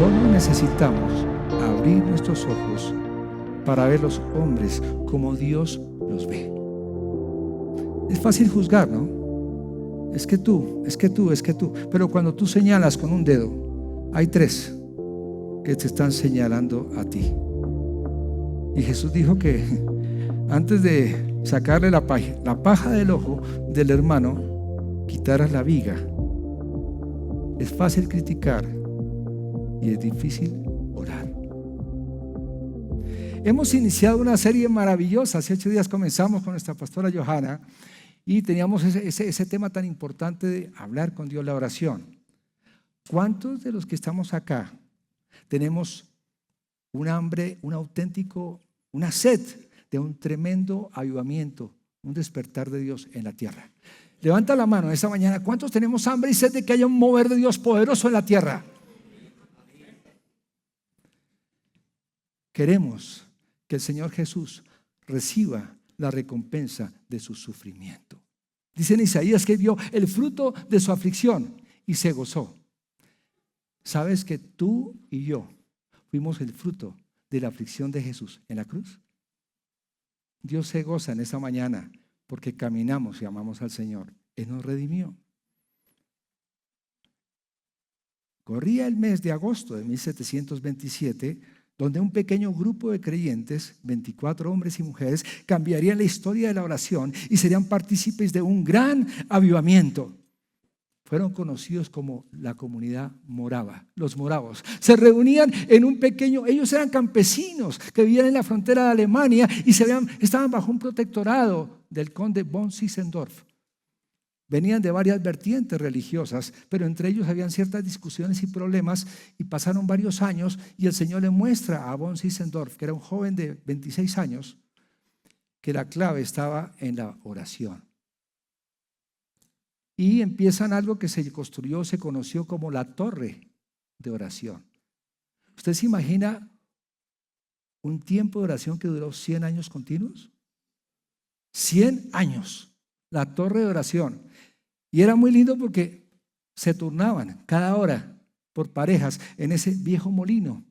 Solo necesitamos abrir nuestros ojos para ver los hombres como Dios los ve. Es fácil juzgar, ¿no? Es que tú. Pero cuando tú señalas con un dedo, hay tres que te están señalando a ti. Y Jesús dijo que antes de sacarle la paja del ojo del hermano, quitaras la viga. Es fácil criticar y es difícil orar. Hemos iniciado una serie maravillosa. Hace 8 días comenzamos con nuestra pastora Johanna y teníamos ese tema tan importante de hablar con Dios, la oración. ¿Cuántos de los que estamos acá tenemos un hambre, una sed de un tremendo avivamiento, un despertar de Dios en la tierra? Levanta la mano esta mañana. ¿Cuántos tenemos hambre y sed de que haya un mover de Dios poderoso en la tierra? Queremos que el Señor Jesús reciba la recompensa de su sufrimiento. Dice en Isaías que vio el fruto de su aflicción y se gozó. ¿Sabes que tú y yo fuimos el fruto de la aflicción de Jesús en la cruz? Dios se goza en esta mañana porque caminamos y amamos al Señor. Él nos redimió. Corría el mes de agosto de 1727, donde un pequeño grupo de creyentes, 24 hombres y mujeres, cambiarían la historia de la oración y serían partícipes de un gran avivamiento. Fueron conocidos como la comunidad morava, los moravos. Se reunían en un pequeño, ellos eran campesinos que vivían en la frontera de Alemania y estaban bajo un protectorado del conde von Zinzendorf. Venían de varias vertientes religiosas, pero entre ellos habían ciertas discusiones y problemas, y pasaron varios años y el Señor le muestra a von Zinzendorf, que era un joven de 26 años, que la clave estaba en la oración. Y empiezan algo que se conoció como la torre de oración. ¿Usted se imagina un tiempo de oración que duró 100 años continuos? 100 años, la torre de oración. Y era muy lindo porque se turnaban cada hora por parejas en ese viejo molino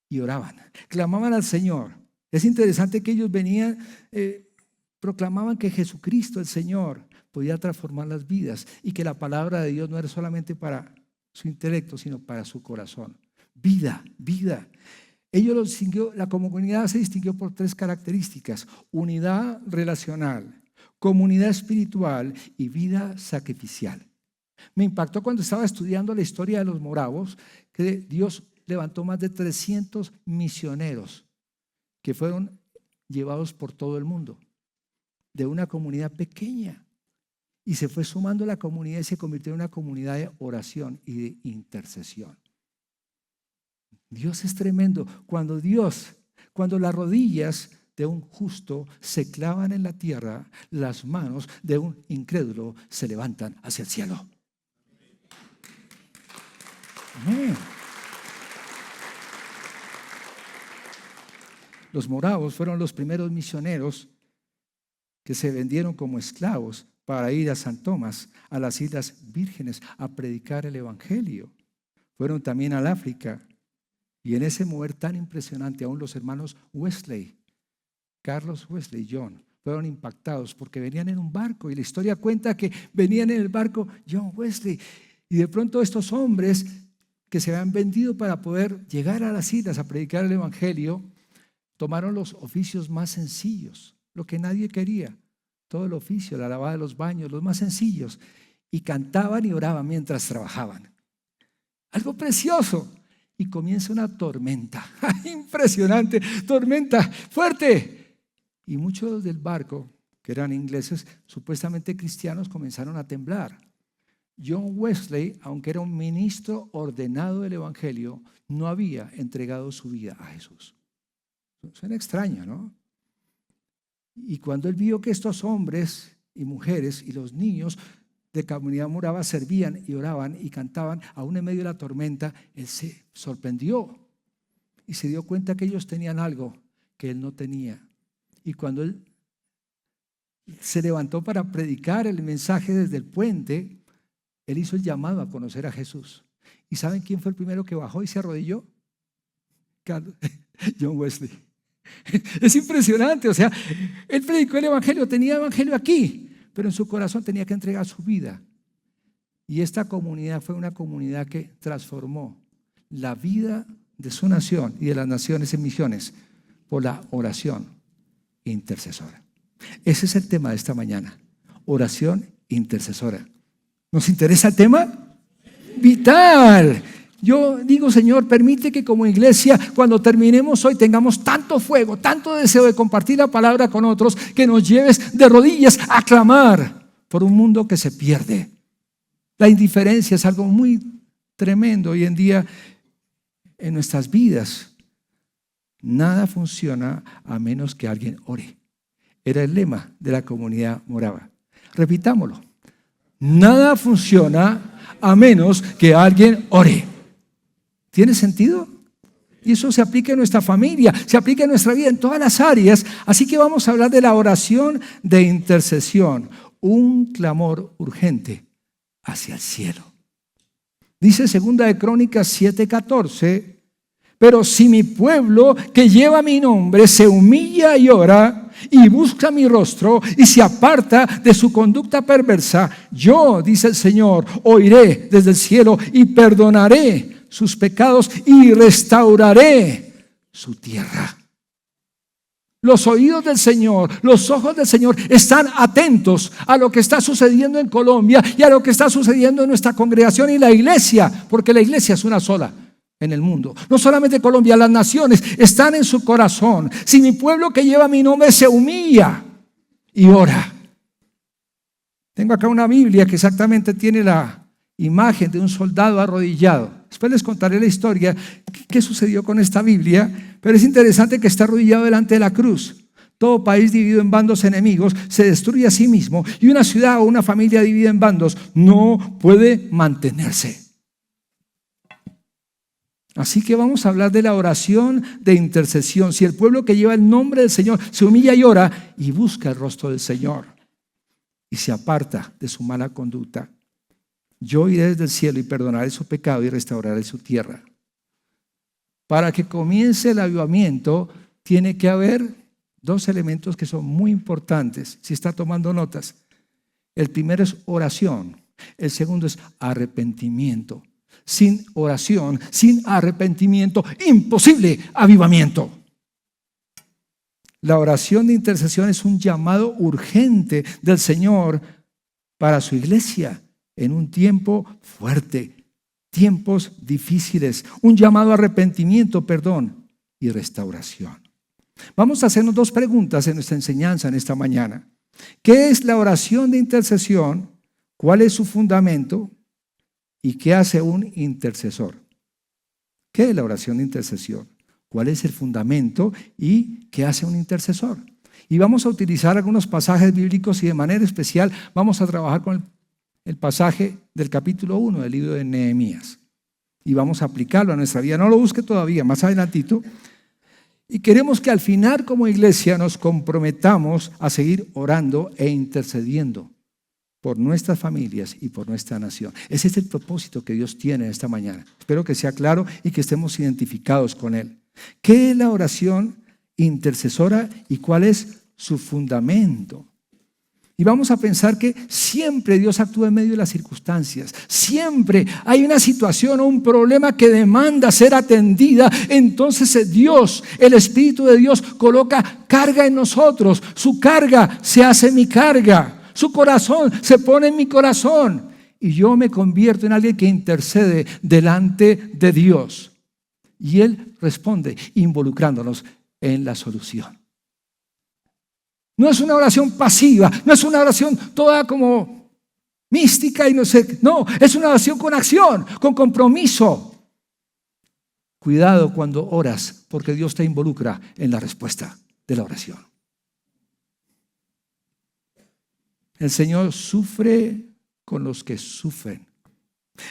y oraban, clamaban al Señor. Es interesante que ellos venían, proclamaban que Jesucristo, el Señor, podía transformar las vidas y que la palabra de Dios no era solamente para su intelecto, sino para su corazón. Vida. La comunidad se distinguió por 3 características: unidad relacional, comunidad espiritual y vida sacrificial. Me impactó cuando estaba estudiando la historia de los moravos que Dios levantó más de 300 misioneros que fueron llevados por todo el mundo, de una comunidad pequeña. Y se fue sumando la comunidad y se convirtió en una comunidad de oración y de intercesión. Dios es tremendo. Cuando las rodillas de un justo se clavan en la tierra, las manos de un incrédulo se levantan hacia el cielo. Amén. Los moravos fueron los primeros misioneros que se vendieron como esclavos para ir a San Tomás, a las Islas Vírgenes, a predicar el Evangelio. Fueron también al África, y en ese mover tan impresionante, aún los hermanos Wesley, Carlos Wesley y John, fueron impactados porque venían en un barco, y la historia cuenta que venían en el barco John Wesley, y de pronto estos hombres que se habían vendido para poder llegar a las islas a predicar el Evangelio, tomaron los oficios más sencillos, lo que nadie quería, todo el oficio, la lavada de los baños, los más sencillos, y cantaban y oraban mientras trabajaban. Algo precioso. Y comienza una tormenta, impresionante, tormenta fuerte. Y muchos del barco, que eran ingleses, supuestamente cristianos, comenzaron a temblar. John Wesley, aunque era un ministro ordenado del Evangelio, no había entregado su vida a Jesús. Suena extraño, ¿no? Y cuando él vio que estos hombres y mujeres y los niños de comunidad morava servían y oraban y cantaban aún en medio de la tormenta, él se sorprendió y se dio cuenta que ellos tenían algo que él no tenía. Y cuando él se levantó para predicar el mensaje desde el puente, él hizo el llamado a conocer a Jesús. ¿Y saben quién fue el primero que bajó y se arrodilló? John Wesley. Es impresionante, o sea, él predicó el evangelio, tenía evangelio aquí, pero en su corazón tenía que entregar su vida. Y esta comunidad fue una comunidad que transformó la vida de su nación y de las naciones en misiones por la oración intercesora. Ese es el tema de esta mañana, oración intercesora. ¿Nos interesa el tema? Vital. Yo digo, Señor, permite que como iglesia, cuando terminemos hoy, tengamos tanto fuego, tanto deseo de compartir la palabra con otros, que nos lleves de rodillas a clamar por un mundo que se pierde. La indiferencia es algo muy tremendo hoy en día en nuestras vidas. Nada funciona a menos que alguien ore. Era el lema de la comunidad morava. Repitámoslo. Nada funciona a menos que alguien ore. ¿Tiene sentido? Y eso se aplica en nuestra familia, se aplica en nuestra vida, en todas las áreas. Así que vamos a hablar de la oración de intercesión, un clamor urgente hacia el cielo. Dice 2 de Crónicas 7:14, pero si mi pueblo que lleva mi nombre se humilla y ora y busca mi rostro y se aparta de su conducta perversa, yo, dice el Señor, oiré desde el cielo y perdonaré sus pecados y restauraré su tierra. Los oídos del Señor, los ojos del Señor están atentos a lo que está sucediendo en Colombia y a lo que está sucediendo en nuestra congregación y la iglesia, porque la iglesia es una sola en el mundo. No solamente Colombia, las naciones están en su corazón. Si mi pueblo que lleva mi nombre se humilla y ora. Tengo acá una Biblia que exactamente tiene la imagen de un soldado arrodillado. Después les contaré la historia, qué sucedió con esta Biblia, pero es interesante que está arrodillado delante de la cruz. Todo país dividido en bandos enemigos se destruye a sí mismo y una ciudad o una familia dividida en bandos no puede mantenerse. Así que vamos a hablar de la oración de intercesión. Si el pueblo que lleva el nombre del Señor se humilla y ora y busca el rostro del Señor y se aparta de su mala conducta, yo iré desde el cielo y perdonaré su pecado y restauraré su tierra. Para que comience el avivamiento, tiene que haber dos elementos que son muy importantes, si está tomando notas. El primero es oración, el segundo es arrepentimiento. Sin oración, sin arrepentimiento, imposible avivamiento. La oración de intercesión es un llamado urgente del Señor para su iglesia. En un tiempo fuerte, tiempos difíciles, un llamado a arrepentimiento, perdón y restauración. Vamos a hacernos dos preguntas en nuestra enseñanza en esta mañana. ¿Qué es la oración de intercesión? ¿Cuál es su fundamento? ¿Y qué hace un intercesor? ¿Qué es la oración de intercesión? ¿Cuál es el fundamento? ¿Y qué hace un intercesor? Y vamos a utilizar algunos pasajes bíblicos y de manera especial vamos a trabajar con el pasaje del capítulo 1 del libro de Nehemías. Y vamos a aplicarlo a nuestra vida. No lo busque todavía, más adelantito. Y queremos que al final como iglesia nos comprometamos a seguir orando e intercediendo por nuestras familias y por nuestra nación. Ese es el propósito que Dios tiene esta mañana. Espero que sea claro y que estemos identificados con Él. ¿Qué es la oración intercesora y cuál es su fundamento? Y vamos a pensar que siempre Dios actúa en medio de las circunstancias. Siempre hay una situación o un problema que demanda ser atendida. Entonces Dios, el Espíritu de Dios, coloca carga en nosotros. Su carga se hace mi carga. Su corazón se pone en mi corazón. Y yo me convierto en alguien que intercede delante de Dios. Y Él responde involucrándonos en la solución. No es una oración pasiva, no es una oración toda como mística y no sé. No, es una oración con acción, con compromiso. Cuidado cuando oras, porque Dios te involucra en la respuesta de la oración. El Señor sufre con los que sufren.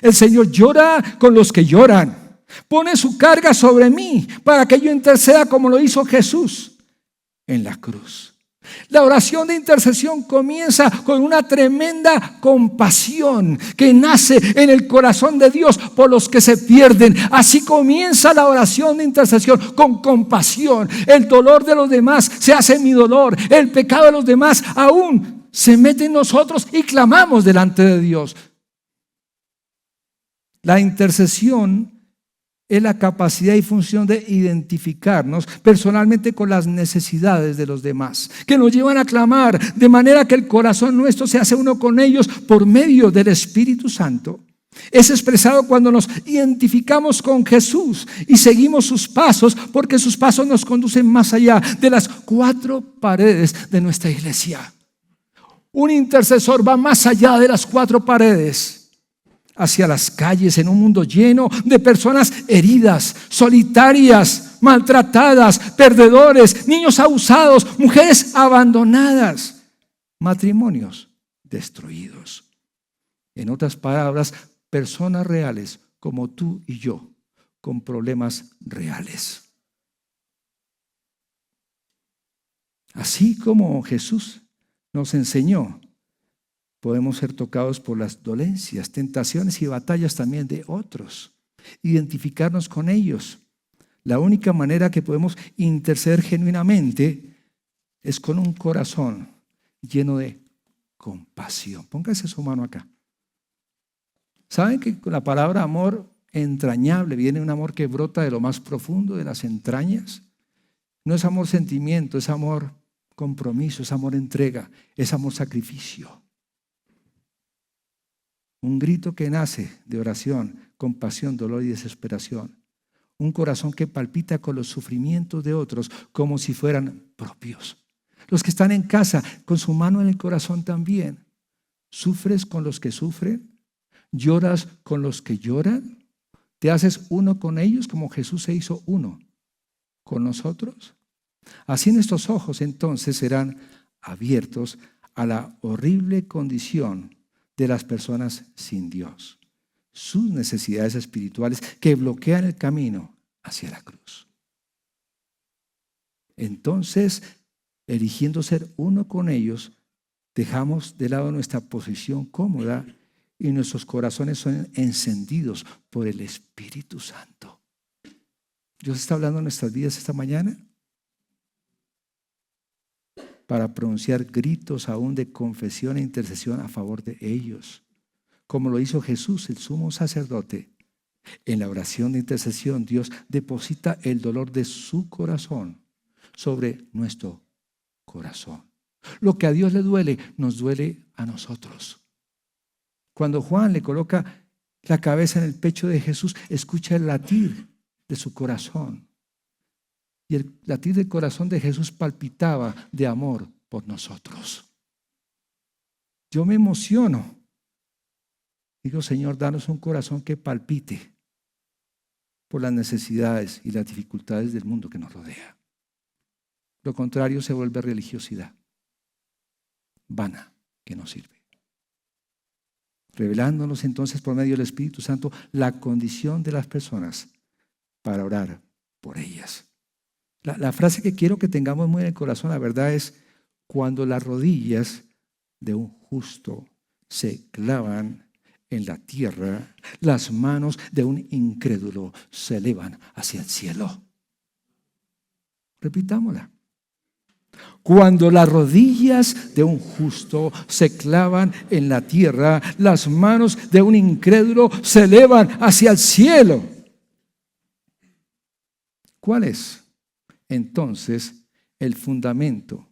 El Señor llora con los que lloran. Pone su carga sobre mí para que yo interceda como lo hizo Jesús en la cruz. La oración de intercesión comienza con una tremenda compasión que nace en el corazón de Dios por los que se pierden. Así comienza la oración de intercesión, con compasión. El dolor de los demás se hace mi dolor. El pecado de los demás aún se mete en nosotros y clamamos delante de Dios. La intercesión es la capacidad y función de identificarnos personalmente con las necesidades de los demás, que nos llevan a clamar de manera que el corazón nuestro se hace uno con ellos por medio del Espíritu Santo. Es expresado cuando nos identificamos con Jesús y seguimos sus pasos, porque sus pasos nos conducen más allá de las 4 paredes de nuestra iglesia. Un intercesor va más allá de las 4 paredes, hacia las calles, en un mundo lleno de personas heridas, solitarias, maltratadas, perdedores, niños abusados, mujeres abandonadas, matrimonios destruidos. En otras palabras, personas reales como tú y yo, con problemas reales. Así como Jesús nos enseñó, podemos ser tocados por las dolencias, tentaciones y batallas también de otros. Identificarnos con ellos. La única manera que podemos interceder genuinamente es con un corazón lleno de compasión. Póngase su mano acá. ¿Saben que con la palabra amor entrañable viene un amor que brota de lo más profundo de las entrañas? No es amor sentimiento, es amor compromiso, es amor entrega, es amor sacrificio. Un grito que nace de oración, compasión, dolor y desesperación. Un corazón que palpita con los sufrimientos de otros como si fueran propios. Los que están en casa, con su mano en el corazón también. ¿Sufres con los que sufren? ¿Lloras con los que lloran? ¿Te haces uno con ellos como Jesús se hizo uno con nosotros? Así nuestros ojos entonces serán abiertos a la horrible condición de las personas sin Dios, sus necesidades espirituales que bloquean el camino hacia la cruz. Entonces, eligiendo ser uno con ellos, dejamos de lado nuestra posición cómoda y nuestros corazones son encendidos por el Espíritu Santo. ¿Dios está hablando en nuestras vidas esta mañana? Para pronunciar gritos aún de confesión e intercesión a favor de ellos, como lo hizo Jesús, el sumo sacerdote. En la oración de intercesión, Dios deposita el dolor de su corazón sobre nuestro corazón. Lo que a Dios le duele, nos duele a nosotros. Cuando Juan le coloca la cabeza en el pecho de Jesús, escucha el latir de su corazón. Y el latir del corazón de Jesús palpitaba de amor por nosotros. Yo me emociono. Digo, Señor, danos un corazón que palpite por las necesidades y las dificultades del mundo que nos rodea. Lo contrario se vuelve religiosidad vana, que no sirve. Revelándonos entonces por medio del Espíritu Santo la condición de las personas para orar por ellas. La frase que quiero que tengamos muy en el corazón, la verdad es: cuando las rodillas de un justo se clavan en la tierra, las manos de un incrédulo se elevan hacia el cielo. Repitámosla. Cuando las rodillas de un justo se clavan en la tierra, las manos de un incrédulo se elevan hacia el cielo. ¿Cuál es entonces el fundamento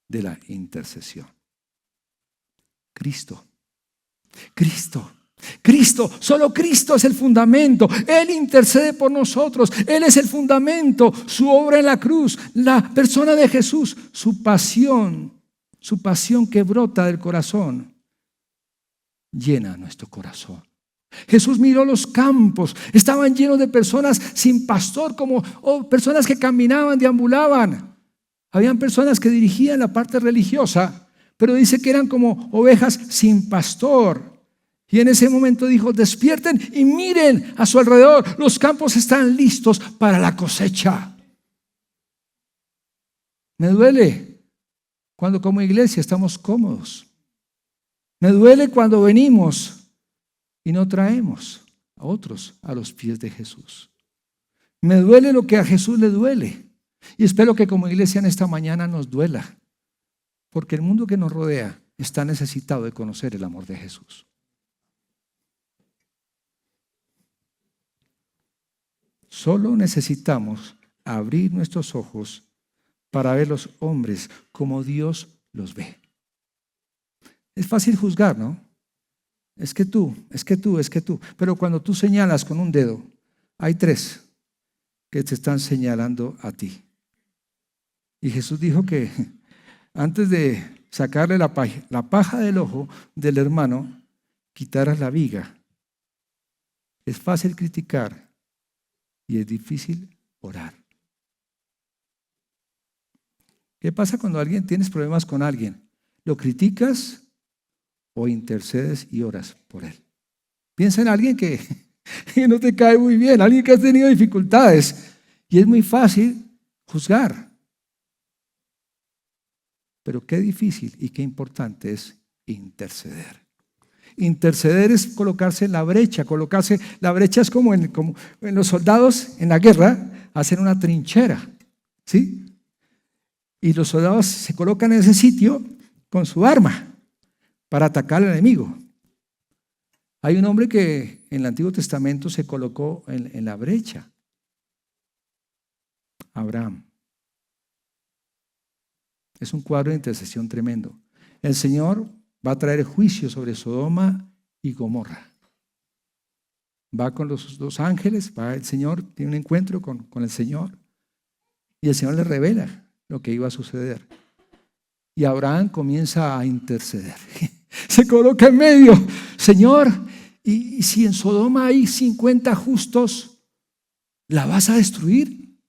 de la intercesión? Cristo. Cristo, solo Cristo es el fundamento. Él intercede por nosotros. Él es el fundamento. Su obra en la cruz, la persona de Jesús, su pasión que brota del corazón, llena nuestro corazón. Jesús miró los campos, estaban llenos de personas sin pastor, como personas que caminaban, deambulaban. Habían personas que dirigían la parte religiosa, pero dice que eran como ovejas sin pastor. Y en ese momento dijo: despierten y miren a su alrededor, los campos están listos para la cosecha. Me duele cuando como iglesia estamos cómodos. Me duele cuando venimos y no traemos a otros a los pies de Jesús. Me duele lo que a Jesús le duele. Y espero que como iglesia en esta mañana nos duela, porque el mundo que nos rodea está necesitado de conocer el amor de Jesús. Solo necesitamos abrir nuestros ojos para ver los hombres como Dios los ve. Es fácil juzgar, ¿no? Es que tú. Pero cuando tú señalas con un dedo, hay tres que te están señalando a ti. Y Jesús dijo que antes de sacarle la paja del ojo del hermano, quitaras la viga. Es fácil criticar y es difícil orar. ¿Qué pasa cuando tienes problemas con alguien? ¿Lo criticas o intercedes y oras por él? Piensa en alguien que no te cae muy bien, alguien que has tenido dificultades y es muy fácil juzgar. Pero qué difícil y qué importante es interceder. Interceder es colocarse en la brecha. La brecha es como en los soldados en la guerra hacen una trinchera, ¿sí? Y los soldados se colocan en ese sitio con su arma para atacar al enemigo. Hay un hombre que en el Antiguo Testamento se colocó en la brecha. Abraham. Es un cuadro de intercesión tremendo. El Señor va a traer juicio sobre Sodoma y Gomorra. Va con los dos ángeles, va el Señor, tiene un encuentro con el Señor y el Señor le revela lo que iba a suceder. Y Abraham comienza a interceder. Se coloca en medio. Señor, y si en Sodoma hay 50 justos, ¿la vas a destruir?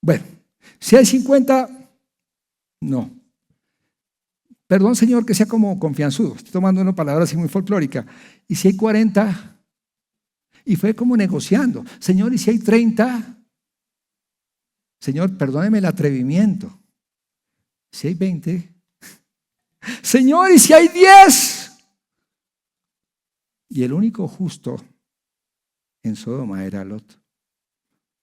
Bueno, si hay 50, no. Perdón, Señor, que sea como confianzudo. Estoy tomando una palabra así muy folclórica. Y si hay 40, y fue como negociando. Señor, y si hay 30, Señor, perdóneme el atrevimiento. Si hay 20, Señor, y si hay 10. Y el único justo en Sodoma era Lot.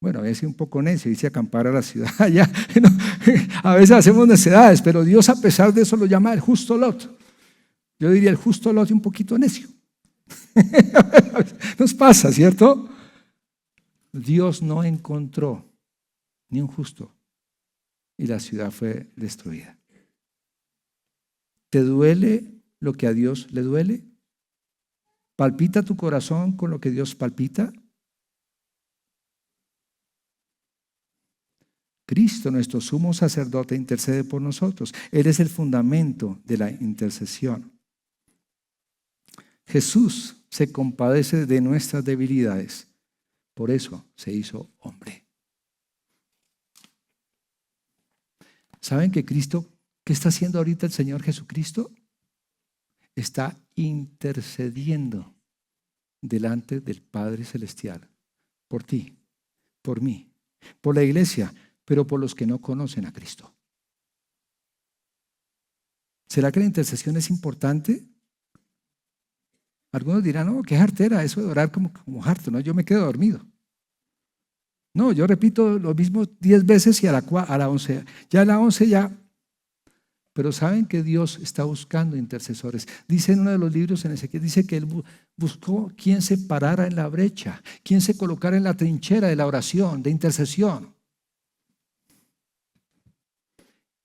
Bueno, había sido un poco necio, dice acampar a la ciudad. Ya, no, a veces hacemos necedades, pero Dios a pesar de eso lo llama el justo Lot. Yo diría el justo Lot y un poquito necio. Nos pasa, ¿cierto? Dios no encontró ni un justo y la ciudad fue destruida. ¿Te duele lo que a Dios le duele? ¿Palpita tu corazón con lo que Dios palpita? Cristo, nuestro sumo sacerdote, intercede por nosotros. Él es el fundamento de la intercesión. Jesús se compadece de nuestras debilidades. Por eso se hizo hombre. ¿Saben que Cristo, qué está haciendo ahorita el Señor Jesucristo? Está intercediendo delante del Padre Celestial por ti, por mí, por la iglesia, pero por los que no conocen a Cristo. ¿Será que la intercesión es importante? Algunos dirán, no, qué jartera eso de orar como harto, no, yo me quedo dormido. No, yo repito lo mismo 10 veces y a la 11, ya a la 11 ya. Pero saben que Dios está buscando intercesores. Dice en uno de los libros en Ezequiel, dice que Él buscó quien se parara en la brecha, quien se colocara en la trinchera de la oración, de intercesión.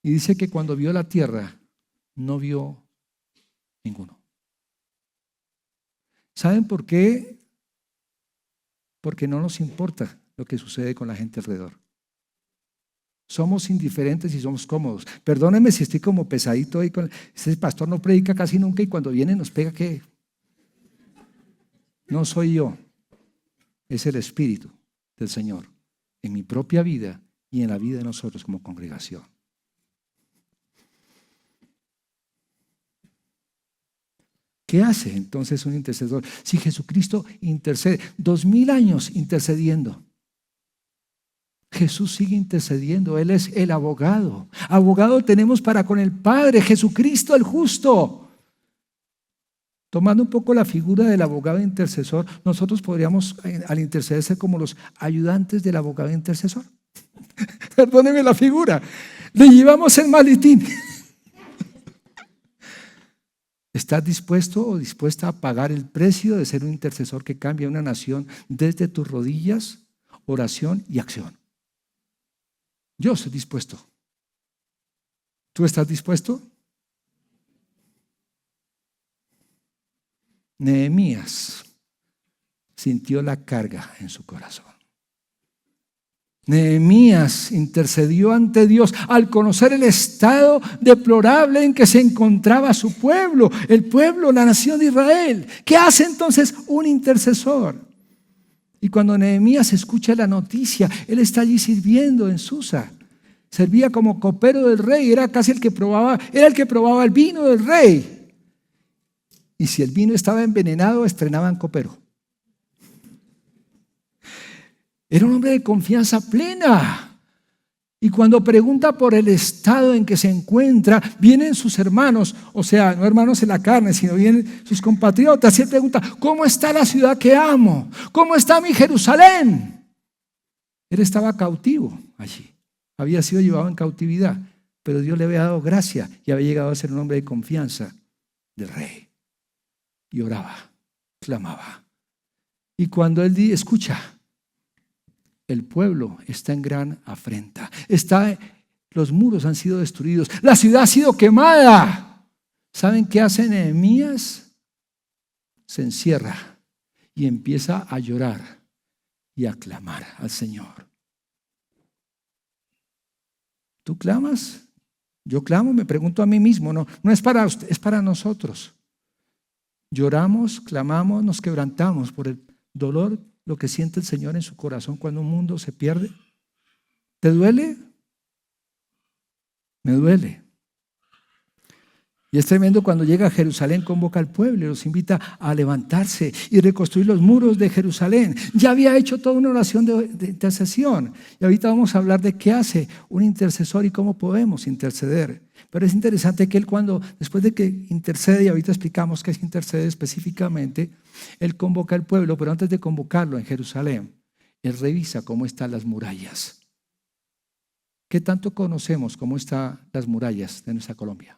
Y dice que cuando vio la tierra, no vio ninguno. ¿Saben por qué? Porque no nos importa lo que sucede con la gente alrededor. Somos indiferentes y somos cómodos. Perdónenme si estoy como pesadito ahí. Este pastor no predica casi nunca y cuando viene nos pega que no soy yo, es el Espíritu del Señor en mi propia vida y en la vida de nosotros como congregación. ¿Qué hace entonces un intercesor? Si Jesucristo intercede, 2000 años intercediendo. Jesús sigue intercediendo. Él es el abogado. Abogado tenemos para con el Padre, Jesucristo el justo. Tomando un poco la figura del abogado intercesor, nosotros podríamos al interceder ser como los ayudantes del abogado intercesor. Perdóneme la figura. Le llevamos el maletín. ¿Estás dispuesto o dispuesta a pagar el precio de ser un intercesor que cambia una nación desde tus rodillas, oración y acción? Yo estoy dispuesto. ¿Tú estás dispuesto? Nehemías sintió la carga en su corazón. Nehemías intercedió ante Dios al conocer el estado deplorable en que se encontraba su pueblo, el pueblo, la nación de Israel. ¿Qué hace entonces un intercesor? Y cuando Nehemías escucha la noticia, él está allí sirviendo en Susa. Servía como copero del rey, era casi el que probaba el vino del rey. Y si el vino estaba envenenado, estrenaban copero. Era un hombre de confianza plena. Y cuando pregunta por el estado en que se encuentra, vienen sus hermanos, o sea, no hermanos en la carne, sino vienen sus compatriotas. Y él pregunta, ¿cómo está la ciudad que amo? ¿Cómo está mi Jerusalén? Él estaba cautivo allí. Había sido llevado en cautividad, pero Dios le había dado gracia y había llegado a ser un hombre de confianza del rey. Y oraba, clamaba. Y cuando él escucha, el pueblo está en gran afrenta. Los muros han sido destruidos. La ciudad ha sido quemada. ¿Saben qué hace Nehemías? Se encierra y empieza a llorar y a clamar al Señor. ¿Tú clamas? Yo clamo, me pregunto a mí mismo. No es para usted, es para nosotros. Lloramos, clamamos, nos quebrantamos por el dolor, lo que siente el Señor en su corazón cuando un mundo se pierde. ¿Te duele? Me duele. Y es tremendo cuando llega a Jerusalén, convoca al pueblo y los invita a levantarse y reconstruir los muros de Jerusalén. Ya había hecho toda una oración de intercesión. Y ahorita vamos a hablar de qué hace un intercesor y cómo podemos interceder. Pero es interesante que él después de que intercede, y ahorita explicamos qué es interceder específicamente, él convoca al pueblo, pero antes de convocarlo en Jerusalén, él revisa cómo están las murallas. ¿Qué tanto conocemos cómo están las murallas de nuestra Colombia?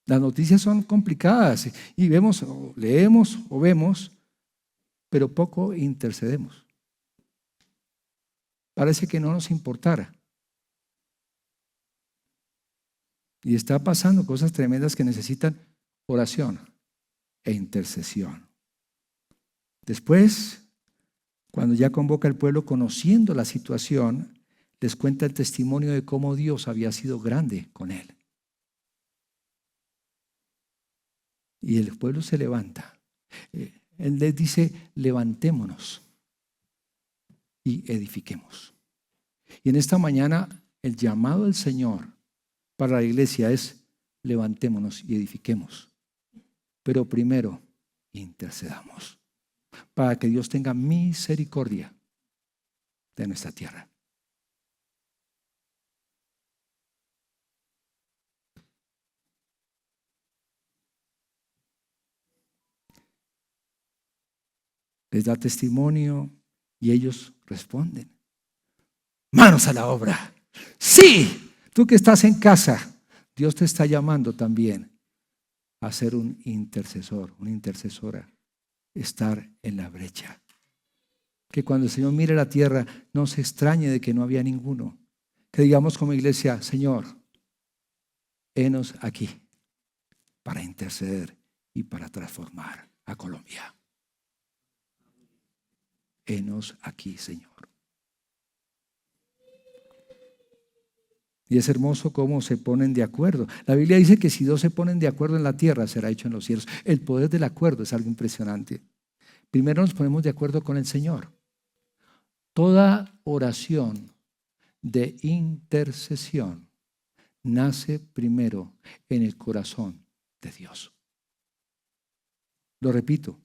Las noticias son complicadas y vemos, o leemos o vemos, pero poco intercedemos. Parece que no nos importara. Y está pasando cosas tremendas que necesitan oración e intercesión. Después, cuando ya convoca al pueblo conociendo la situación, les cuenta el testimonio de cómo Dios había sido grande con él. Y el pueblo se levanta. Él les dice, levantémonos y edifiquemos. Y en esta mañana el llamado del Señor para la iglesia es levantémonos y edifiquemos. Pero primero intercedamos para que Dios tenga misericordia de nuestra tierra. Les da testimonio y ellos responden. Manos a la obra. Sí, tú que estás en casa, Dios te está llamando también a ser un intercesor, una intercesora, estar en la brecha. Que cuando el Señor mire la tierra no se extrañe de que no había ninguno. Que digamos como iglesia, Señor, henos aquí para interceder y para transformar a Colombia. Henos aquí, Señor. Y es hermoso cómo se ponen de acuerdo. La Biblia dice que si dos se ponen de acuerdo en la tierra, será hecho en los cielos. El poder del acuerdo es algo impresionante. Primero nos ponemos de acuerdo con el Señor. Toda oración de intercesión nace primero en el corazón de Dios. Lo repito.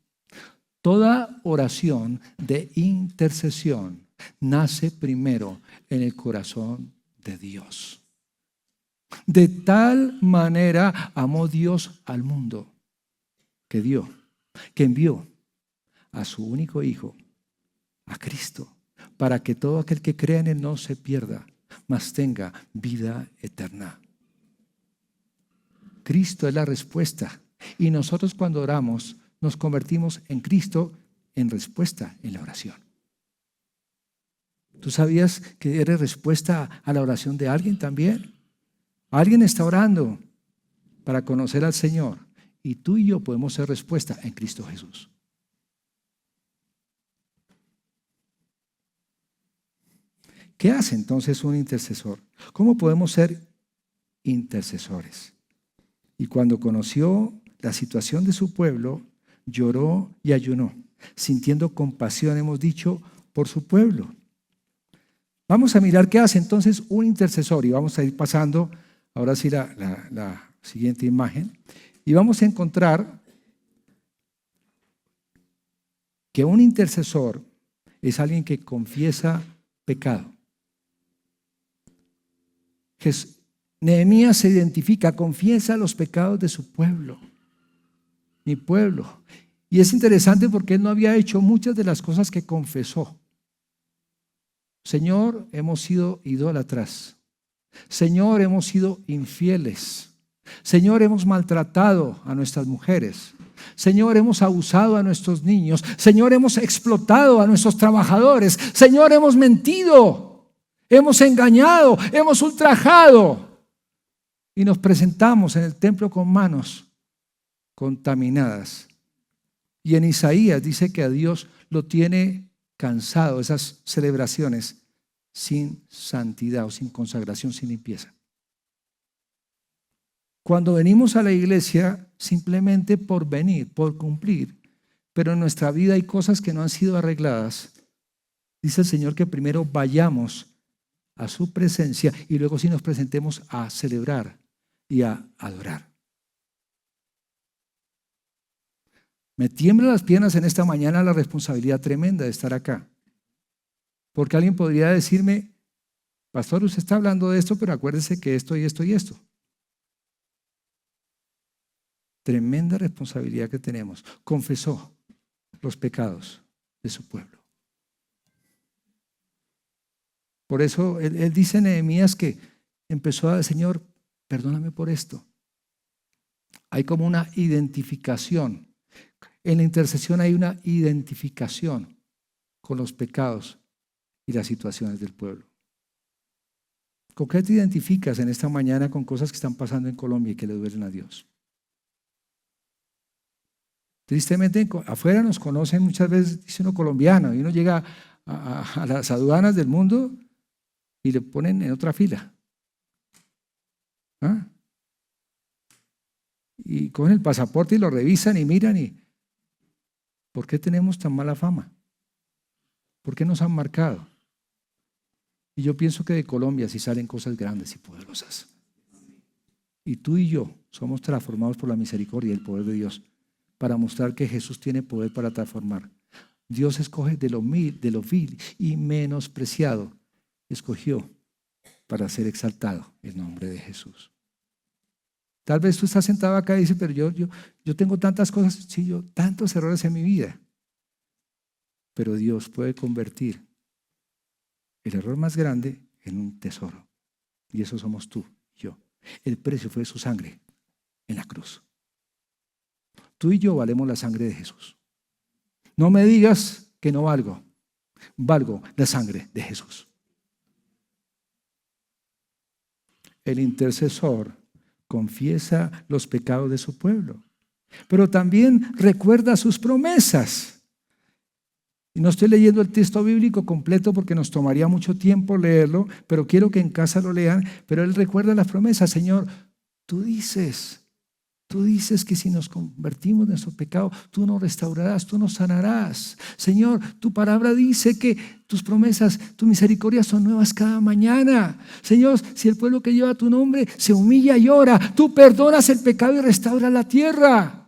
Toda oración de intercesión nace primero en el corazón de Dios. De tal manera amó Dios al mundo que envió a su único Hijo, a Cristo, para que todo aquel que crea en Él no se pierda, mas tenga vida eterna. Cristo es la respuesta. Y nosotros cuando oramos nos convertimos en Cristo en respuesta en la oración. ¿Tú sabías que eres respuesta a la oración de alguien también? Alguien está orando para conocer al Señor y tú y yo podemos ser respuesta en Cristo Jesús. ¿Qué hace entonces un intercesor? ¿Cómo podemos ser intercesores? Y cuando conoció la situación de su pueblo, lloró y ayunó, sintiendo compasión, hemos dicho, por su pueblo. Vamos a mirar qué hace entonces un intercesor y vamos a ir pasando ahora sí la siguiente imagen y vamos a encontrar que un intercesor es alguien que confiesa pecado. Nehemías se identifica, confiesa los pecados de su pueblo, mi pueblo. Y es interesante porque él no había hecho muchas de las cosas que confesó. Señor, hemos sido idólatras. Señor, hemos sido infieles. Señor, hemos maltratado a nuestras mujeres. Señor, hemos abusado a nuestros niños. Señor, hemos explotado a nuestros trabajadores. Señor, hemos mentido. Hemos engañado. Hemos ultrajado. Y nos presentamos en el templo con manos contaminadas. Y en Isaías dice que a Dios lo tiene cansado esas celebraciones sin santidad o sin consagración, sin limpieza. Cuando venimos a la iglesia simplemente por venir, por cumplir, pero en nuestra vida hay cosas que no han sido arregladas, dice el Señor que primero vayamos a su presencia y luego sí nos presentemos a celebrar y a adorar. Me tiemblan las piernas en esta mañana la responsabilidad tremenda de estar acá. Porque alguien podría decirme, pastor, usted está hablando de esto, pero acuérdese que esto y esto y esto. Tremenda responsabilidad que tenemos. Confesó los pecados de su pueblo. Por eso él dice en Nehemías que empezó a decir, Señor, perdóname por esto. Hay como una identificación. En la intercesión hay una identificación con los pecados y las situaciones del pueblo. ¿Con qué te identificas en esta mañana con cosas que están pasando en Colombia y que le duelen a Dios? Tristemente, afuera nos conocen muchas veces, dice uno colombiano, y uno llega a las aduanas del mundo y le ponen en otra fila. ¿Ah? Y cogen el pasaporte y lo revisan y miran y ¿por qué tenemos tan mala fama? ¿Por qué nos han marcado? Y yo pienso que de Colombia sí salen cosas grandes y poderosas. Y tú y yo somos transformados por la misericordia y el poder de Dios para mostrar que Jesús tiene poder para transformar. Dios escoge de lo vil y menospreciado. Escogió para ser exaltado el nombre de Jesús. Tal vez tú estás sentado acá y dices, pero yo tengo tantas cosas, sí, yo tantos errores en mi vida. Pero Dios puede convertir el error más grande en un tesoro. Y eso somos tú y yo. El precio fue su sangre en la cruz. Tú y yo valemos la sangre de Jesús. No me digas que no valgo. Valgo la sangre de Jesús. El intercesor confiesa los pecados de su pueblo, pero también recuerda sus promesas. Y no estoy leyendo el texto bíblico completo porque nos tomaría mucho tiempo leerlo, pero quiero que en casa lo lean. Pero él recuerda las promesas. Señor, tú dices que si nos convertimos de nuestro pecado, tú nos restaurarás, tú nos sanarás. Señor, tu palabra dice que tus promesas, tu misericordia son nuevas cada mañana. Señor, si el pueblo que lleva tu nombre se humilla y ora, tú perdonas el pecado y restauras la tierra.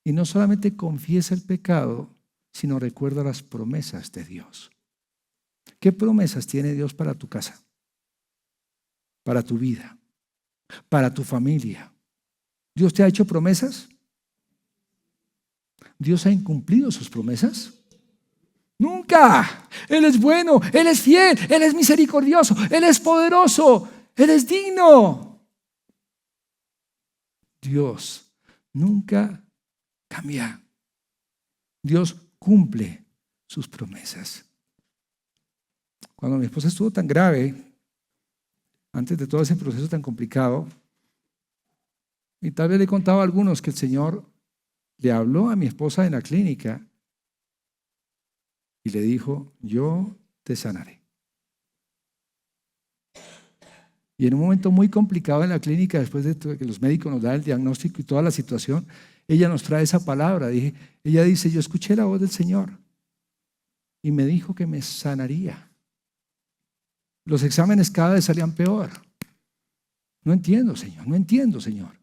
Y no solamente confiesa el pecado, sino recuerda las promesas de Dios. ¿Qué promesas tiene Dios para tu casa? Para tu vida, para tu familia. ¿Dios te ha hecho promesas? ¿Dios ha incumplido sus promesas? Nunca. Él es bueno, Él es fiel, Él es misericordioso, Él es poderoso, Él es digno. Dios nunca cambia. Dios cumple sus promesas. Cuando mi esposa estuvo tan grave, antes de todo ese proceso tan complicado, y tal vez le contaba a algunos que el Señor le habló a mi esposa en la clínica y le dijo: yo te sanaré. Y en un momento muy complicado en la clínica, después de que los médicos nos dan el diagnóstico y toda la situación, ella nos trae esa palabra. Ella dice: yo escuché la voz del Señor y me dijo que me sanaría. Los exámenes cada vez salían peor. No entiendo, Señor.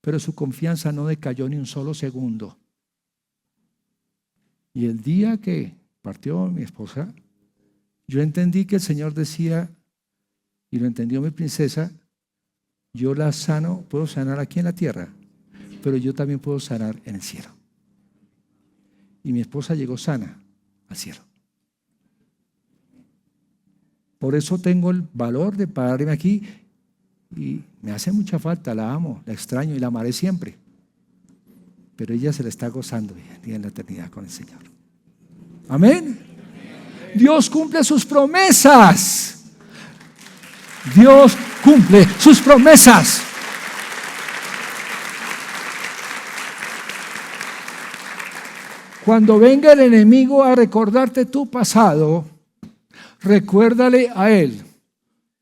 Pero su confianza no decayó ni un solo segundo. Y el día que partió mi esposa, yo entendí que el Señor decía, y lo entendió mi princesa: yo la sano, puedo sanar aquí en la tierra, pero yo también puedo sanar en el cielo. Y mi esposa llegó sana al cielo. Por eso tengo el valor de pararme aquí, y me hace mucha falta, la amo, la extraño y la amaré siempre. Pero ella se la está gozando en la eternidad con el Señor. Amén. Dios cumple sus promesas. Dios cumple sus promesas. Cuando venga el enemigo a recordarte tu pasado, recuérdale a él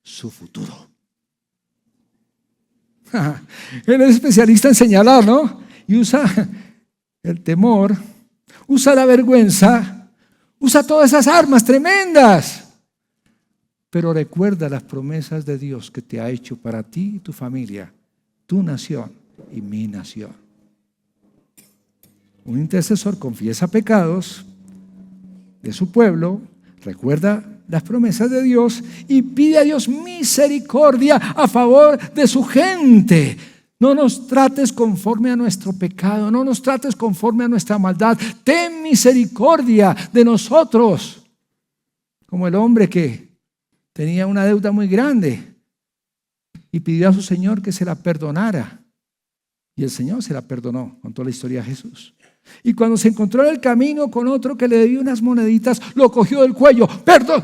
su futuro. Él es especialista en señalar, ¿no? Y usa el temor, usa la vergüenza, usa todas esas armas tremendas. Pero recuerda las promesas de Dios que te ha hecho para ti y tu familia, tu nación y mi nación. Un intercesor confiesa pecados de su pueblo, recuerda las promesas de Dios y pide a Dios misericordia a favor de su gente. No nos trates conforme a nuestro pecado, no nos trates conforme a nuestra maldad. Ten misericordia de nosotros. Como el hombre que tenía una deuda muy grande y pidió a su Señor que se la perdonara. Y el Señor se la perdonó. Contó la historia de Jesús. Y cuando se encontró en el camino con otro que le debía unas moneditas, lo cogió del cuello. Perdón,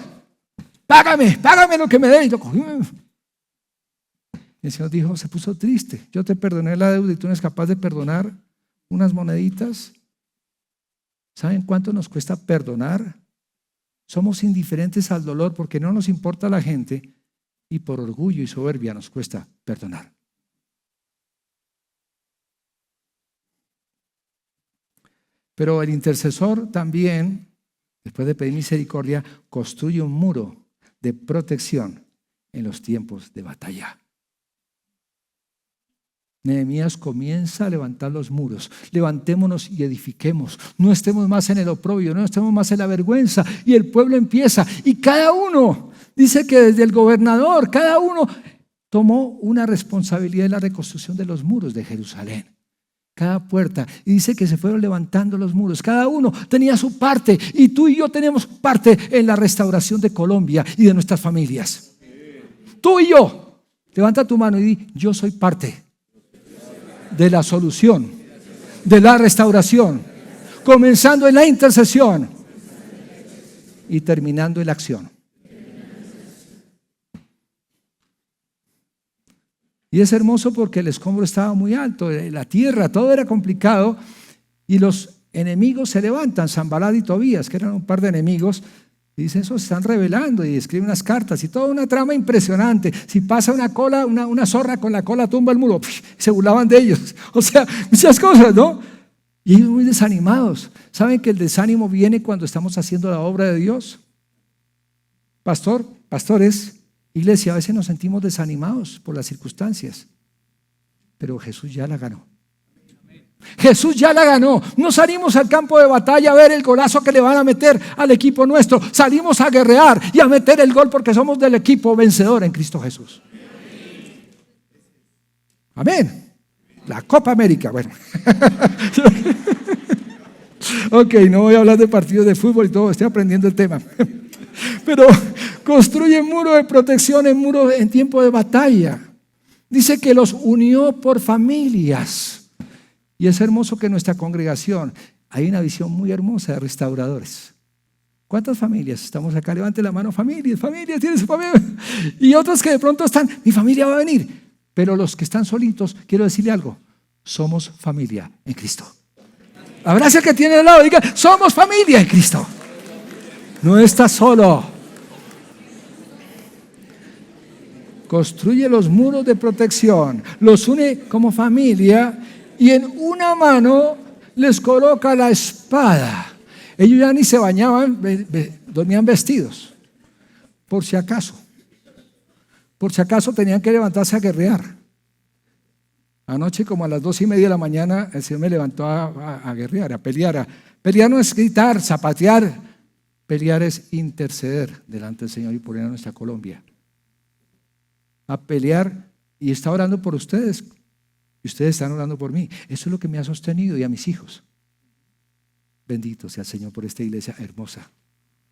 págame lo que me debes. Lo cogió. El Señor dijo, se puso triste. Yo te perdoné la deuda y tú no eres capaz de perdonar unas moneditas. ¿Saben cuánto nos cuesta perdonar? Somos indiferentes al dolor porque no nos importa la gente y por orgullo y soberbia nos cuesta perdonar. Pero el intercesor también, después de pedir misericordia, construye un muro de protección en los tiempos de batalla. Nehemías comienza a levantar los muros. Levantémonos y edifiquemos. No estemos más en el oprobio, no estemos más en la vergüenza. Y el pueblo empieza. Y cada uno, dice que desde el gobernador, cada uno tomó una responsabilidad en la reconstrucción de los muros de Jerusalén. Cada puerta. Y dice que se fueron levantando los muros. Cada uno tenía su parte. Y tú y yo tenemos parte en la restauración de Colombia y de nuestras familias. Tú y yo. Levanta tu mano y di, yo soy parte de la solución, de la restauración, comenzando en la intercesión y terminando en la acción. Y es hermoso porque el escombro estaba muy alto, la tierra, todo era complicado y los enemigos se levantan, Sanbalat y Tobías, que eran un par de enemigos, y dicen, eso se están rebelando y escriben unas cartas y toda una trama impresionante. Si pasa una zorra con la cola tumba el muro, se burlaban de ellos. O sea, muchas cosas, ¿no? Y ellos muy desanimados. ¿Saben que el desánimo viene cuando estamos haciendo la obra de Dios? Pastores, iglesia, a veces nos sentimos desanimados por las circunstancias, pero Jesús ya la ganó. Jesús ya la ganó. No salimos al campo de batalla a ver el golazo que le van a meter al equipo nuestro. Salimos a guerrear y a meter el gol porque somos del equipo vencedor en Cristo Jesús. Amén. La Copa América, bueno. Ok, no voy a hablar de partidos de fútbol y todo, estoy aprendiendo el tema. Pero construye muros de protección en tiempo de batalla. Dice que los unió por familias. Y es hermoso que en nuestra congregación hay una visión muy hermosa de restauradores. ¿Cuántas familias estamos acá? Levante la mano, familias, tiene su familia. Y otros que de pronto están, mi familia va a venir. Pero los que están solitos, quiero decirle algo, somos familia en Cristo. Abraza al que tiene al lado, diga, somos familia en Cristo. No estás solo. Construye los muros de protección, los une como familia y en una mano les coloca la espada. Ellos ya ni se bañaban, dormían vestidos, por si acaso. Por si acaso tenían que levantarse a guerrear. Anoche como a las 2:30 de la mañana el Señor me levantó a guerrear, a pelear. Pelear no es gritar, zapatear. Pelear es interceder delante del Señor y por nuestra Colombia. A pelear y está orando por ustedes. Y ustedes están orando por mí. Eso es lo que me ha sostenido y a mis hijos. Bendito sea el Señor por esta iglesia hermosa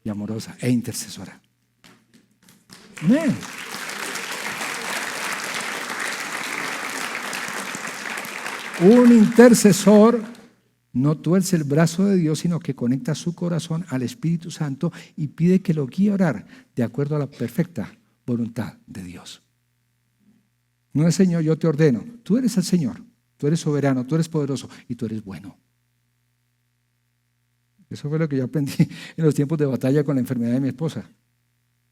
y amorosa e intercesora. Amén. Un intercesor no tuerce el brazo de Dios, sino que conecta su corazón al Espíritu Santo y pide que lo guíe a orar de acuerdo a la perfecta voluntad de Dios. No es Señor, yo te ordeno. Tú eres el Señor, tú eres soberano, tú eres poderoso y tú eres bueno. Eso fue lo que yo aprendí en los tiempos de batalla con la enfermedad de mi esposa.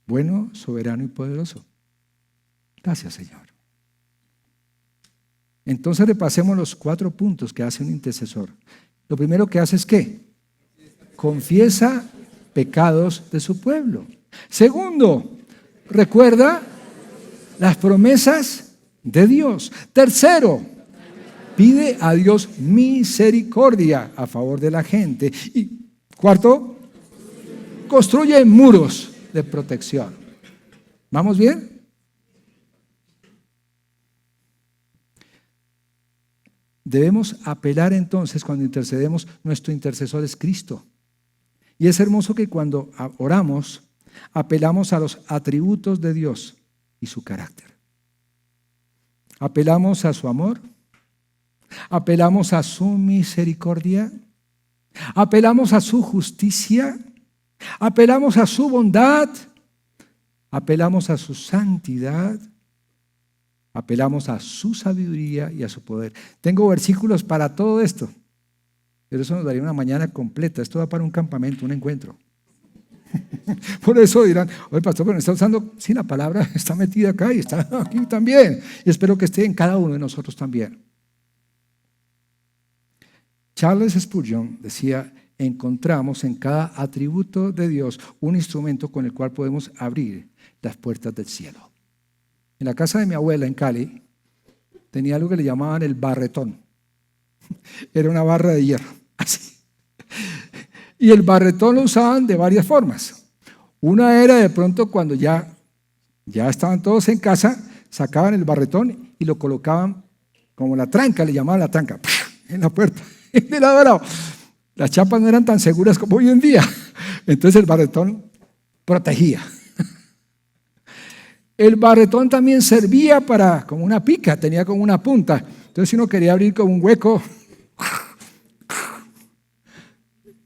Bueno, soberano y poderoso. Gracias, Señor. Entonces repasemos los 4 puntos que hace un intercesor. Lo primero que hace es ¿qué? Confiesa pecados de su pueblo. Segundo, recuerda las promesas de Dios. Tercero, pide a Dios misericordia a favor de la gente. Y cuarto, construye muros de protección. ¿Vamos bien? Debemos apelar entonces cuando intercedemos, nuestro intercesor es Cristo. Y es hermoso que cuando oramos, apelamos a los atributos de Dios y su carácter. Apelamos a su amor, apelamos a su misericordia, apelamos a su justicia, apelamos a su bondad, apelamos a su santidad, apelamos a su sabiduría y a su poder. Tengo versículos para todo esto, pero eso nos daría una mañana completa. Esto va para un campamento, un encuentro. Por eso dirán, oye pastor, pero está usando, sí, la palabra está metida acá y está aquí también. Y espero que esté en cada uno de nosotros también. Charles Spurgeon decía, encontramos en cada atributo de Dios un instrumento con el cual podemos abrir las puertas del cielo. En la casa de mi abuela en Cali tenía algo que le llamaban el barretón. Era una barra de hierro, así. Y el barretón lo usaban de varias formas. Una era de pronto cuando ya estaban todos en casa, sacaban el barretón y lo colocaban como la tranca, le llamaban la tranca, en la puerta, de lado a lado. Las chapas no eran tan seguras como hoy en día. Entonces el barretón protegía. El barretón también servía para, como una pica, tenía como una punta. Entonces si uno quería abrir como un hueco,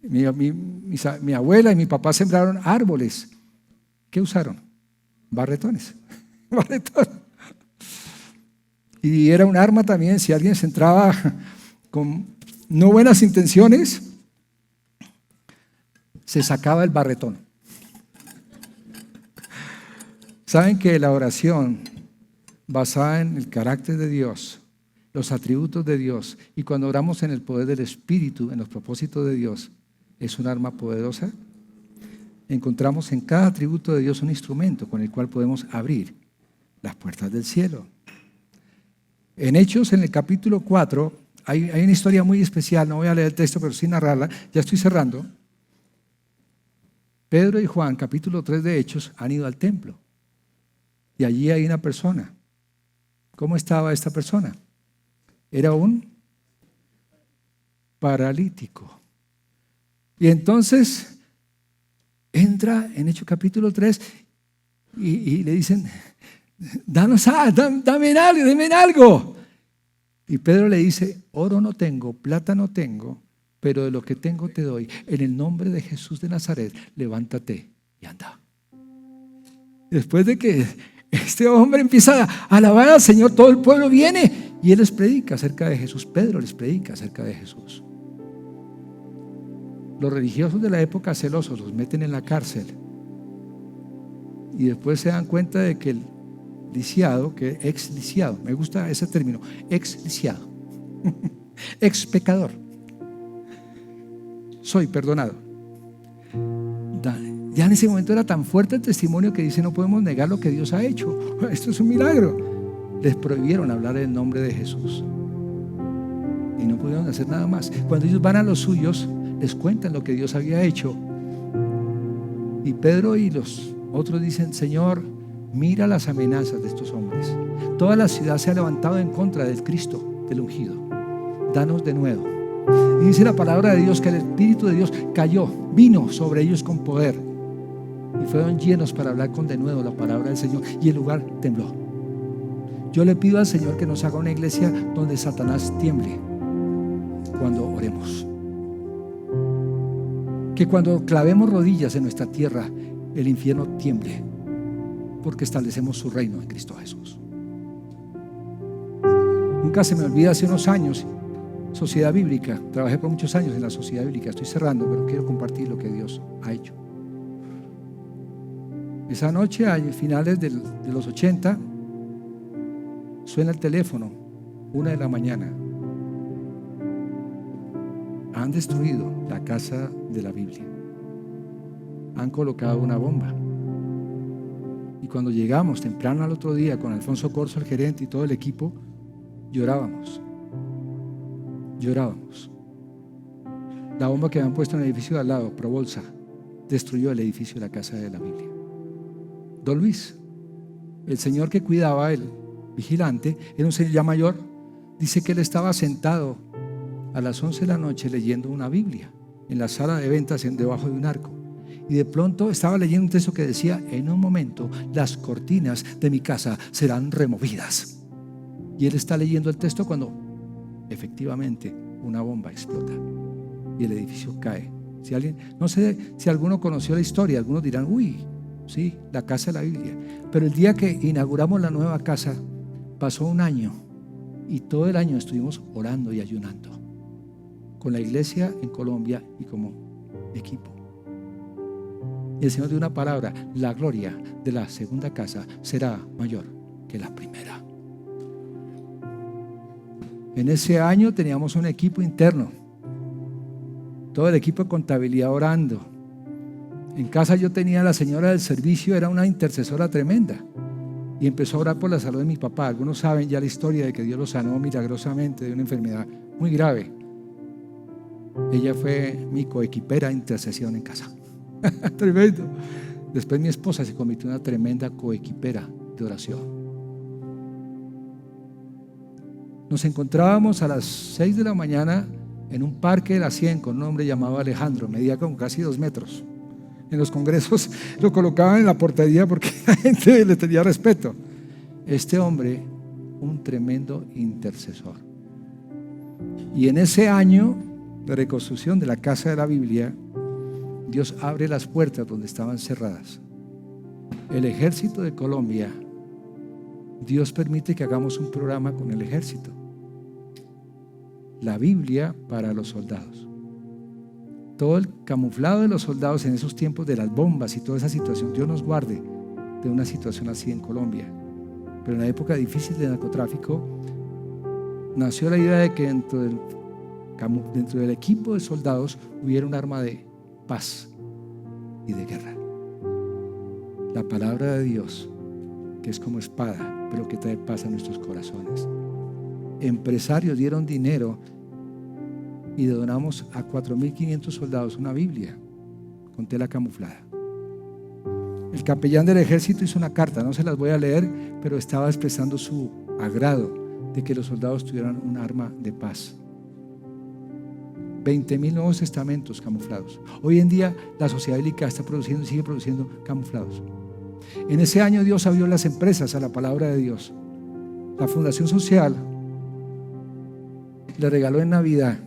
mi abuela y mi papá sembraron árboles. ¿Qué usaron? Barretones. Barretón. Y era un arma también, si alguien se entraba con no buenas intenciones, se sacaba el barretón. Saben que la oración basada en el carácter de Dios, los atributos de Dios, y cuando oramos en el poder del Espíritu, en los propósitos de Dios, es un arma poderosa. Encontramos en cada atributo de Dios un instrumento con el cual podemos abrir las puertas del cielo. En Hechos, en el capítulo 4, hay una historia muy especial, no voy a leer el texto, pero sin narrarla, ya estoy cerrando. Pedro y Juan, capítulo 3 de Hechos, han ido al templo. Y allí hay una persona. ¿Cómo estaba esta persona? Era un paralítico. Y entonces entra en Hechos capítulo 3 y le dicen, dame algo. Y Pedro le dice, oro no tengo, plata no tengo, pero de lo que tengo te doy. En el nombre de Jesús de Nazaret, levántate y anda. Después de que este hombre empieza a alabar al Señor, todo el pueblo viene y él les predica acerca de Jesús. Pedro les predica acerca de Jesús. Los religiosos de la época, celosos, los meten en la cárcel y después se dan cuenta de que el lisiado, que ex lisiado, me gusta ese término, ex lisiado, ex pecador, soy perdonado. Ya en ese momento era tan fuerte el testimonio que dice, no podemos negar lo que Dios ha hecho, esto es un milagro. Les prohibieron hablar en nombre de Jesús y no pudieron hacer nada más. Cuando ellos van a los suyos, les cuentan lo que Dios había hecho y Pedro y los otros dicen, Señor, mira las amenazas de estos hombres. Toda la ciudad se ha levantado en contra del Cristo, del ungido. Danos de nuevo. Y dice la palabra de Dios que el Espíritu de Dios cayó, vino sobre ellos con poder y fueron llenos para hablar con denuedo la palabra del Señor y el lugar tembló. Yo le pido al Señor que nos haga una iglesia donde Satanás tiemble cuando oremos, que cuando clavemos rodillas en nuestra tierra el infierno tiemble, porque establecemos su reino en Cristo Jesús. Nunca se me olvida, hace unos años, Sociedad Bíblica, trabajé por muchos años en la Sociedad Bíblica, estoy cerrando, pero quiero compartir lo que Dios ha hecho. Esa noche, a finales de los 80, suena el teléfono, 1 de la mañana. Han destruido la casa de la Biblia, han colocado una bomba. Y cuando llegamos temprano al otro día con Alfonso Corso, el gerente, y todo el equipo, llorábamos. La bomba que habían puesto en el edificio de al lado, Probolsa, destruyó el edificio de la casa de la Biblia. Don Luis, el señor que cuidaba, el vigilante, era un señor ya mayor, dice que él estaba sentado a las 11 de la noche leyendo una Biblia en la sala de ventas debajo de un arco. Y de pronto estaba leyendo un texto que decía, en un momento las cortinas de mi casa serán removidas. Y él está leyendo el texto cuando efectivamente una bomba explota y el edificio cae. Si alguien, no sé si alguno conoció la historia, algunos dirán, uy, sí, la casa de la Biblia. Pero el día que inauguramos la nueva casa, pasó un año y todo el año estuvimos orando y ayunando con la iglesia en Colombia y como equipo. Y el Señor dio una palabra, la gloria de la segunda casa será mayor que la primera. En ese año teníamos un equipo interno, todo el equipo de contabilidad orando. En casa yo tenía a la señora del servicio, era una intercesora tremenda, y empezó a orar por la salud de mi papá. Algunos saben ya la historia de que Dios lo sanó milagrosamente de una enfermedad muy grave. Ella fue mi coequipera de intercesión en casa. Tremendo. Después mi esposa se convirtió en una tremenda coequipera de oración. Nos encontrábamos a las 6 de la mañana en un parque de la 100 con un hombre llamado Alejandro, medía como casi 2 metros. En los congresos lo colocaban en la portería porque la gente le tenía respeto. Este hombre, un tremendo intercesor. Y en ese año de reconstrucción de la casa de la Biblia, Dios abre las puertas donde estaban cerradas. El ejército de Colombia, Dios permite que hagamos un programa con el ejército. La Biblia para los soldados. Todo el camuflado de los soldados en esos tiempos de las bombas y toda esa situación, Dios nos guarde de una situación así en Colombia. Pero en la época difícil del narcotráfico, nació la idea de que dentro del equipo de soldados hubiera un arma de paz y de guerra. La palabra de Dios, que es como espada, pero que trae paz a nuestros corazones. Empresarios dieron dinero y donamos a 4.500 soldados una Biblia con tela camuflada. El capellán del ejército hizo una carta, no se las voy a leer, pero estaba expresando su agrado de que los soldados tuvieran un arma de paz. 20.000 nuevos testamentos camuflados. Hoy en día la sociedad bíblica está produciendo y sigue produciendo camuflados. En ese año Dios abrió las empresas a la palabra de Dios. La Fundación Social le regaló en Navidad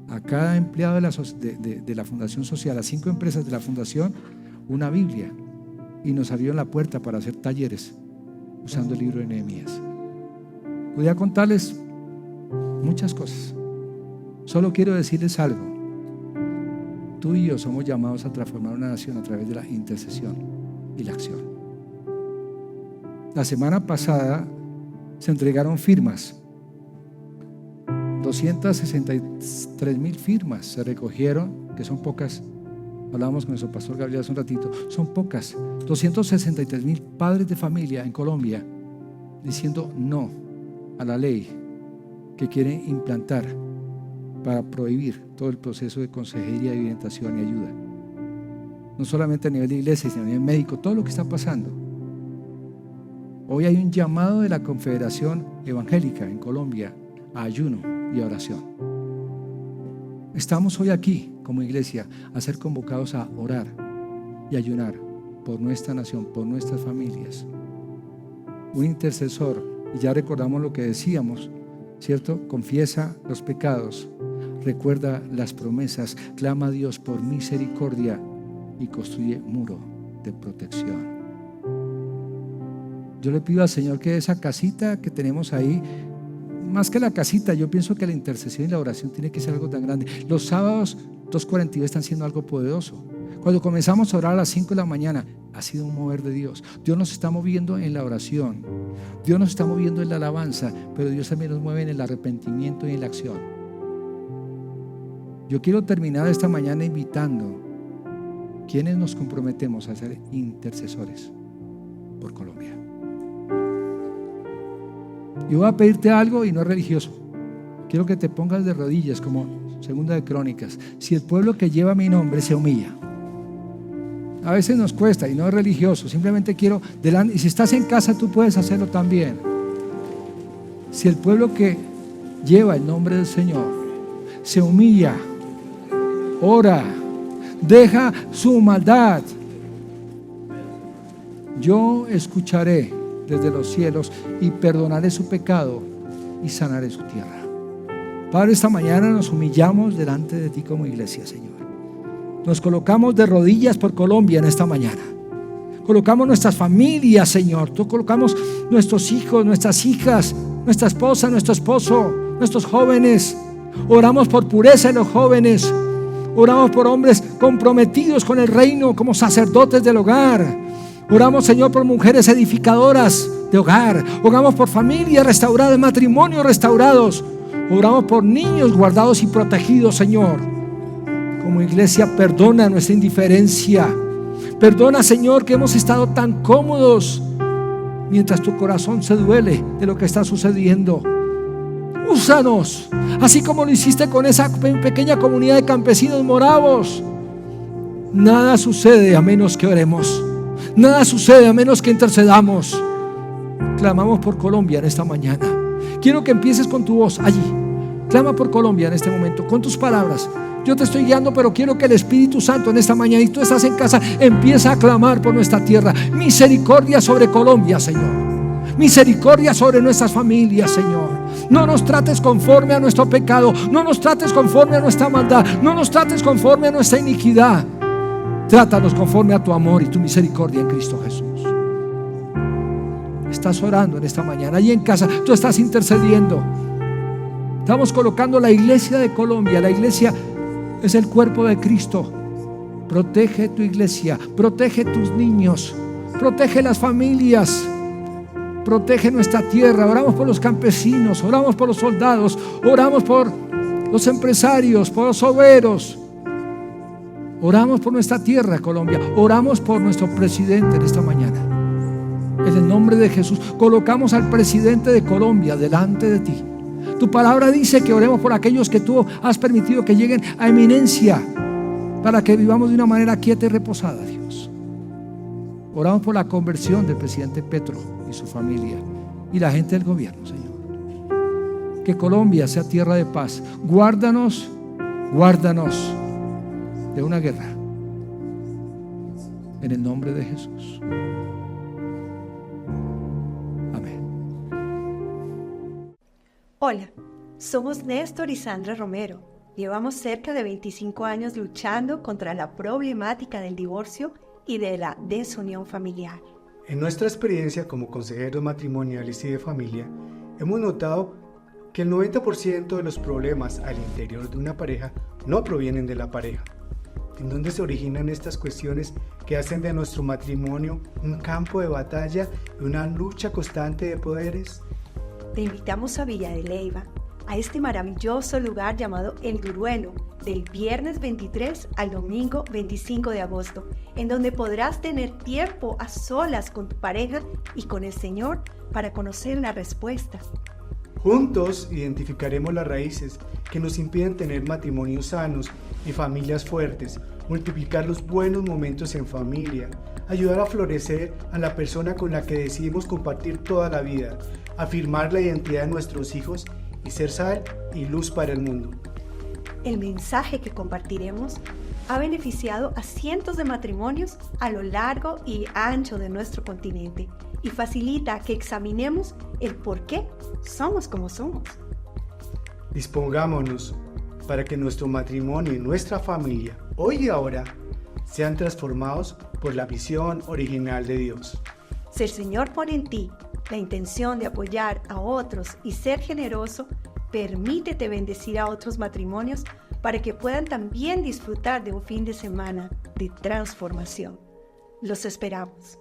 a cada empleado de la Fundación Social, a 5 empresas de la Fundación, una Biblia, y nos abrieron la puerta para hacer talleres usando el libro de Nehemías. Podría contarles muchas cosas. Solo quiero decirles algo. Tú y yo somos llamados a transformar una nación a través de la intercesión y la acción. La semana pasada se entregaron firmas. 263,000 firmas se recogieron, que son pocas. Hablábamos con nuestro pastor Gabriel hace un ratito. Son pocas. 263,000 padres de familia en Colombia diciendo no a la ley que quieren implantar para prohibir todo el proceso de consejería, de orientación y ayuda. No solamente a nivel de iglesia, sino a nivel médico, todo lo que está pasando. Hoy hay un llamado de la Confederación Evangélica en Colombia a ayuno y a oración. Estamos hoy aquí como iglesia a ser convocados a orar y ayunar por nuestra nación, por nuestras familias. Un intercesor, y ya recordamos lo que decíamos, ¿cierto? Confiesa los pecados, recuerda las promesas, clama a Dios por misericordia y construye muro de protección. Yo le pido al Señor que esa casita que tenemos ahí, más que la casita, yo pienso que la intercesión y la oración tiene que ser algo tan grande. Los sábados 2:42 están siendo algo poderoso. Cuando comenzamos a orar a las 5 de la mañana, ha sido un mover de Dios. Dios nos está moviendo en la oración, Dios nos está moviendo en la alabanza, pero Dios también nos mueve en el arrepentimiento y en la acción. Yo quiero terminar esta mañana invitando quienes nos comprometemos a ser intercesores por Colombia. Yo voy a pedirte algo y no es religioso. Quiero que te pongas de rodillas como Segunda de Crónicas. Si el pueblo que lleva mi nombre se humilla. A veces nos cuesta y no es religioso. Simplemente quiero delante. Y si estás en casa tú puedes hacerlo también. Si el pueblo que lleva el nombre del Señor se humilla, ora, deja su maldad, yo escucharé desde los cielos y perdonaré su pecado y sanaré su tierra. Padre, esta mañana nos humillamos delante de ti como iglesia, Señor. Nos colocamos de rodillas por Colombia en esta mañana. Colocamos nuestras familias, Señor. Tú colocamos nuestros hijos, nuestras hijas, nuestra esposa, nuestro esposo, nuestros jóvenes. Oramos por pureza en los jóvenes. Oramos por hombres comprometidos con el reino como sacerdotes del hogar. Oramos, Señor, por mujeres edificadoras de hogar. Oramos por familias restauradas, matrimonios restaurados. Oramos por niños guardados y protegidos, Señor. Como iglesia, perdona nuestra indiferencia. Perdona, Señor, que hemos estado tan cómodos mientras tu corazón se duele de lo que está sucediendo. Úsanos, así como lo hiciste con esa pequeña comunidad de campesinos moravos. Nada sucede a menos que oremos. Nada sucede a menos que intercedamos. Clamamos por Colombia en esta mañana. Quiero que empieces con tu voz allí. Clama por Colombia en este momento, con tus palabras. Yo te estoy guiando, pero quiero que el Espíritu Santo en esta mañana, y tú estás en casa, empieza a clamar por nuestra tierra. Misericordia sobre Colombia, Señor. Misericordia sobre nuestras familias, Señor. No nos trates conforme a nuestro pecado. No nos trates conforme a nuestra maldad. No nos trates conforme a nuestra iniquidad. Trátanos conforme a tu amor y tu misericordia en Cristo Jesús. Estás orando en esta mañana, ahí en casa, tú estás intercediendo. Estamos colocando la iglesia de Colombia. La iglesia es el cuerpo de Cristo. Protege tu iglesia, protege tus niños, protege las familias, protege nuestra tierra. Oramos por los campesinos, oramos por los soldados, oramos por los empresarios, por los obreros. Oramos por nuestra tierra, Colombia. Oramos por nuestro presidente en esta mañana. En el nombre de Jesús, colocamos al presidente de Colombia delante de ti. Tu palabra dice que oremos por aquellos que tú has permitido que lleguen a eminencia, para que vivamos de una manera quieta y reposada, Dios. Oramos por la conversión del presidente Petro y su familia y la gente del gobierno, Señor. Que Colombia sea tierra de paz. Guárdanos de una guerra. En el nombre de Jesús. Amén. Hola, somos Néstor y Sandra Romero. Llevamos cerca de 25 años luchando contra la problemática del divorcio y de la desunión familiar. En nuestra experiencia como consejeros matrimoniales y de familia, hemos notado que el 90% de los problemas al interior de una pareja no provienen de la pareja. ¿En dónde se originan estas cuestiones que hacen de nuestro matrimonio un campo de batalla y una lucha constante de poderes? Te invitamos a Villa de Leyva, a este maravilloso lugar llamado El Duruelo, del viernes 23 al domingo 25 de agosto, en donde podrás tener tiempo a solas con tu pareja y con el Señor para conocer la respuesta. Juntos identificaremos las raíces que nos impiden tener matrimonios sanos y familias fuertes, multiplicar los buenos momentos en familia, ayudar a florecer a la persona con la que decidimos compartir toda la vida, afirmar la identidad de nuestros hijos y ser sal y luz para el mundo. El mensaje que compartiremos ha beneficiado a cientos de matrimonios a lo largo y ancho de nuestro continente y facilita que examinemos el por qué somos como somos. Dispongámonos para que nuestro matrimonio y nuestra familia, hoy y ahora, sean transformados por la visión original de Dios. Si el Señor pone en ti la intención de apoyar a otros y ser generoso, permítete bendecir a otros matrimonios para que puedan también disfrutar de un fin de semana de transformación. Los esperamos.